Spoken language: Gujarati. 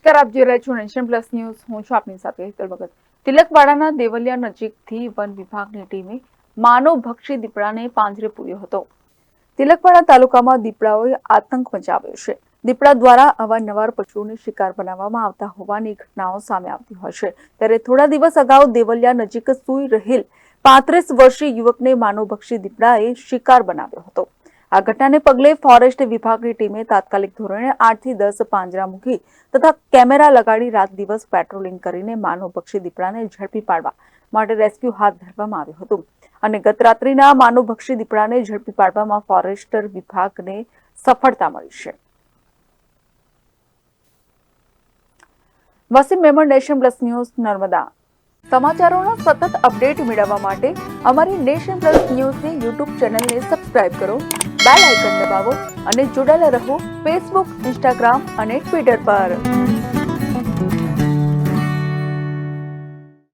નમસ્કાર, આપ જોઈ રહ્યા છો નેશન પ્લસ ન્યૂઝ. હું છું આપની સાથે હેતલ ભગત. તિલકવાડાના દેવલિયા નજીકથી વન વિભાગની ટીમે માનવભક્ષી દીપડાને પાંજરે પૂર્યો હતો. તિલકવાડા તાલુકામાં દીપડાઓએ આતંક મચાવ્યો છે. દીપડા દ્વારા અવારનવાર પશુઓને શિકાર બનાવવામાં આવતા હોવાની ઘટનાઓ સામે આવતી હોય છે. ત્યારે થોડા દિવસ અગાઉ દેવલિયા નજીક સૂઈ રહેલ 35 વર્ષીય યુવકને માનવભક્ષી દીપડાએ શિકાર બનાવ્યો હતો. આ ઘટનાને પગલે ફોરેસ્ટ વિભાગની ટીમે તાત્કાલિક ધોરણે 8 થી 10 પાંજરા મૂકી તથા કેમેરા લગાડી રાત દિવસ પેટ્રોલિંગ કરીને માનવભક્ષી દીપડાને ઝડપી પાડવા માટે રેસ્ક્યુ હાથ ધરવામાં આવ્યું હતું. અને ગત રાત્રિના માનવભક્ષી દીપડાને ઝડપી પાડવામાં ફોરેસ્ટ વિભાગને સફળતા મળી છે. Wasim Memon, nation plus news, Narmada. સમાચારોના સતત અપડેટ મેળવવા માટે અમારી નેશન પ્લસ ન્યૂઝની યુટ્યુબ ચેનલને સબસ્ક્રાઇબ કરો, બેલ આઇકન દબાવો અને જોડાયેલા રહો ફેસબુક, ઇન્સ્ટાગ્રામ અને ટ્વિટર પર.